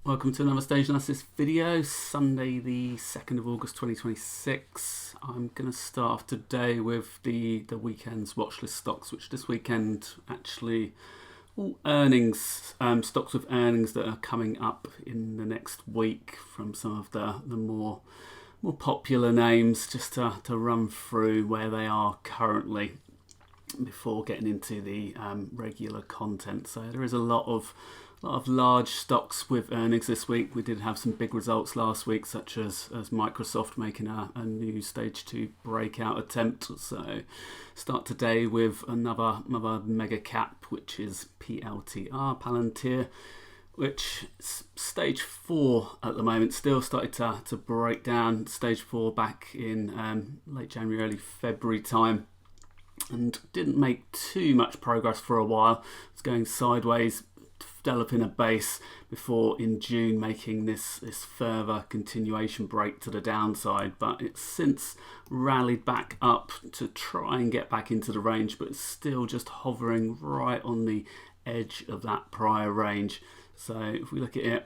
Welcome to another stage analysis video, Sunday the 2nd of August 2026. I'm going to start off today with the weekend's watchlist stocks, which this weekend actually all earnings, stocks with earnings that are coming up in the next week from some of the more popular names, just to run through where they are currently before getting into the regular content. So there is a lot of large stocks with earnings this week. We did have some big results last week, such as Microsoft making a new stage 2 breakout attempt. So start today with another mega cap, which is PLTR, Palantir, which is stage 4 at the moment. Still started to break down. Stage 4 back in late January, early February time, and didn't make too much progress for a while. It's going sideways, developing a base before in June making this further continuation break to the downside, but it's since rallied back up to try and get back into the range, but it's still just hovering right on the edge of that prior range. So if we look at it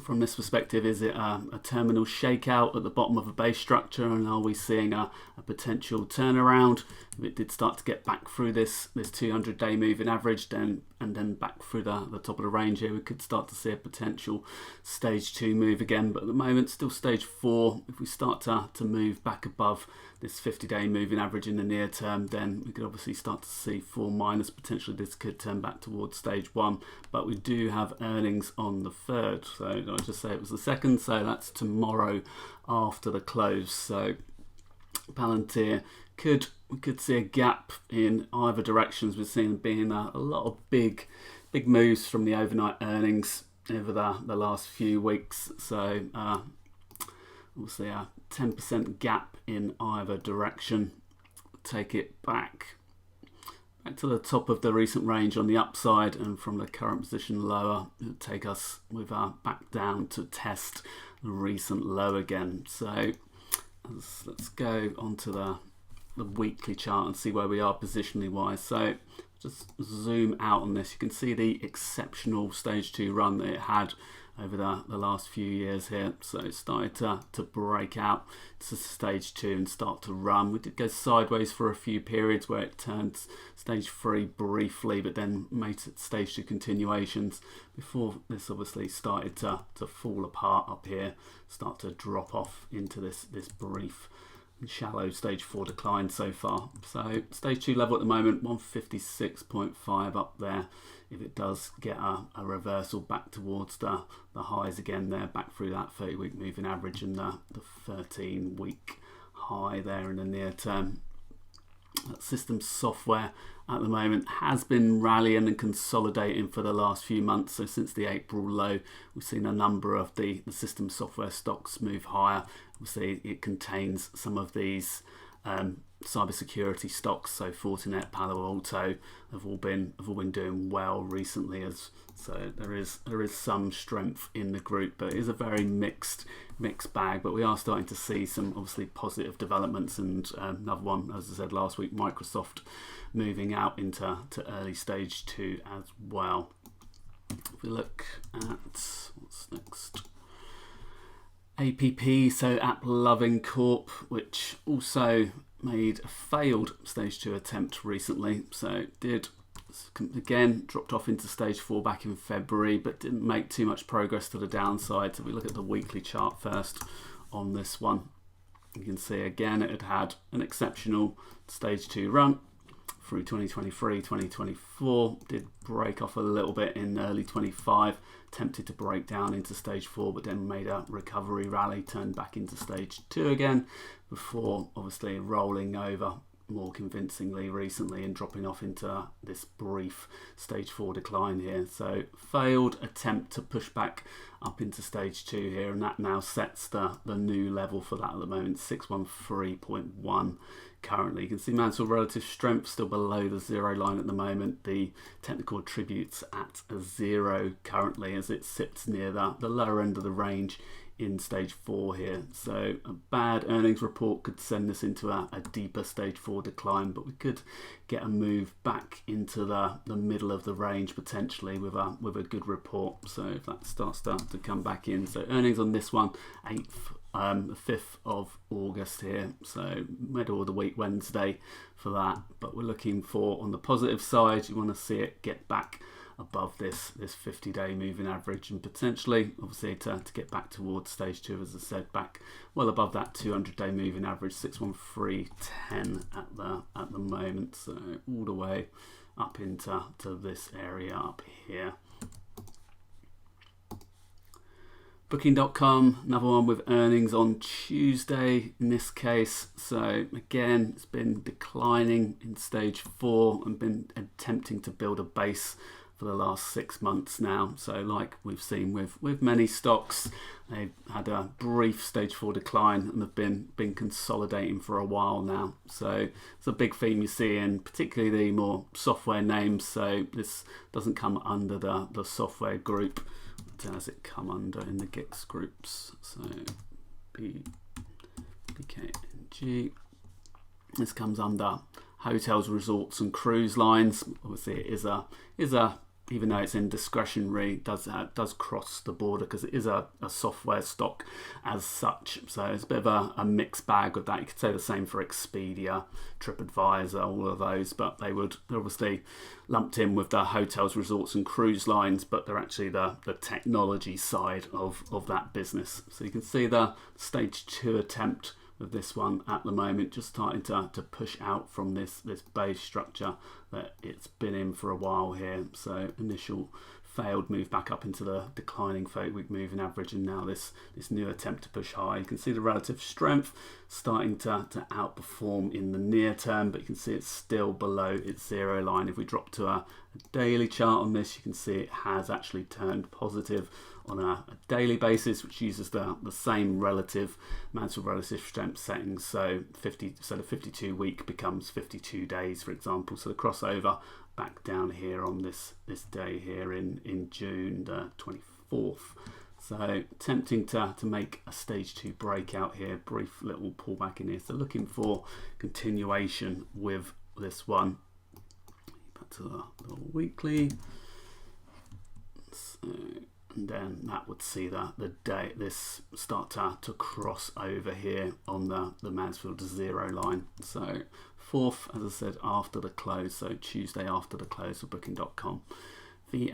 from this perspective, is it a terminal shakeout at the bottom of a base structure, and are we seeing a potential turnaround? If it did start to get back through this 200-day moving average, and then back through the top of the range here, we could start to see a potential stage 2 move again. But at the moment, still stage 4. If we start to move back above this 50-day moving average in the near term, then we could obviously start to see 4 minus. Potentially this could turn back towards stage 1, but we do have earnings on the 3rd. So I'll just say it was the 2nd, so that's tomorrow after the close. So Palantir we could see a gap in either directions. We're seeing being a lot of big moves from the overnight earnings over the last few weeks. So we'll see a 10% gap in either direction. Take it back to the top of the recent range on the upside, and from the current position lower, it'll take us with our back down to test the recent low again. So let's go onto the weekly chart and see where we are positionally wise. So just zoom out on this. You can see the exceptional stage 2 run that it had over the last few years here. So it started to break out to stage 2 and start to run. We did go sideways for a few periods where it turned stage 3 briefly, but then made it stage 2 continuations before this obviously started to fall apart up here, start to drop off into this brief shallow stage 4 decline so far. So stage 2 level at the moment, 156.5 up there. If it does get a reversal back towards the highs again there, back through that 30-week moving average and the 13-week high there in the near term. System software at the moment has been rallying and consolidating for the last few months. So since the April low, we've seen a number of the system software stocks move higher. Obviously, it contains some of these cybersecurity stocks. So Fortinet, Palo Alto have all been doing well recently. So there is some strength in the group, but it is a very mixed bag. But we are starting to see some obviously positive developments, and another one, as I said last week, Microsoft moving out into early stage 2 as well. If we look at what's next, APP, so AppLovin Corp, which also made a failed stage 2 attempt recently. So did again dropped off into stage 4 back in February, but didn't make too much progress to the downside. So we look at the weekly chart first on this one. You can see again it had an exceptional stage 2 run through 2023, 2024, did break off a little bit in early 25, attempted to break down into stage 4, but then made a recovery rally, turned back into stage 2 again, before obviously rolling over more convincingly recently and dropping off into this brief stage 4 decline here. So failed attempt to push back up into stage 2 here, and that now sets the new level for that at the moment, 613.1 currently. You can see Mansell relative strength still below the 0 line at the moment. The technical attributes at a 0 currently, as it sits near the lower end of the range in stage 4 here. So a bad earnings report could send this into a deeper stage 4 decline, but we could get a move back into the middle of the range potentially with a good report. So if that starts to come back in, so earnings on this one, 5th of August here, so middle of the week, Wednesday for that. But we're looking for, on the positive side, you want to see it get back above this 50-day moving average, and potentially obviously to get back towards stage 2, as I said, back well above that 200-day moving average, 613.10 at the moment, so all the way up into this area up here. Booking.com, another one with earnings on Tuesday in this case. So again, it's been declining in stage 4 and been attempting to build a base for the last 6 months now. So like we've seen with many stocks, they've had a brief stage 4 decline and have been consolidating for a while now. So it's a big theme you see in particularly the more software names. So this doesn't come under the software group. Does it come under in the GICS groups? So BKNG. This comes under hotels, resorts, and cruise lines. Obviously, it is a even though it's in discretionary, does cross the border because it is a software stock as such. So it's a bit of a mixed bag with that. You could say the same for Expedia, TripAdvisor, all of those, but they're obviously lumped in with the hotels, resorts, and cruise lines, but they're actually the technology side of that business. So you can see the stage 2 attempt of this one at the moment, just starting to push out from this base structure that it's been in for a while here. So initial failed move back up into the declining 30-week moving average, and now this new attempt to push high. You can see the relative strength starting to outperform in the near term, but you can see it's still below its zero line. If we drop to a daily chart on this, you can see it has actually turned positive on a daily basis, which uses the same relative Mansfield relative strength settings. So the 52-week becomes 52 days, for example. So the crossover back down here on this day here in June the 24th. So tempting to make a stage 2 breakout here, brief little pullback in here. So looking for continuation with this one. Back to the weekly. So, and then that would see the day this start to cross over here on the Mansfield zero line. So 4th, as I said, after the close, so Tuesday after the close of Booking.com. VN